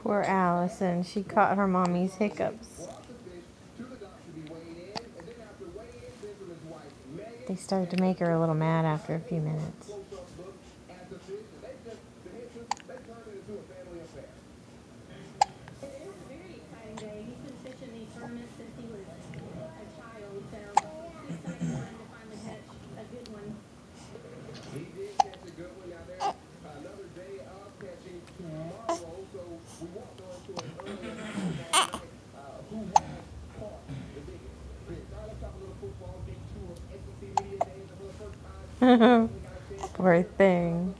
Poor Allison. She caught her mommy's hiccups. They started to make her a little mad after a few minutes. Poor thing.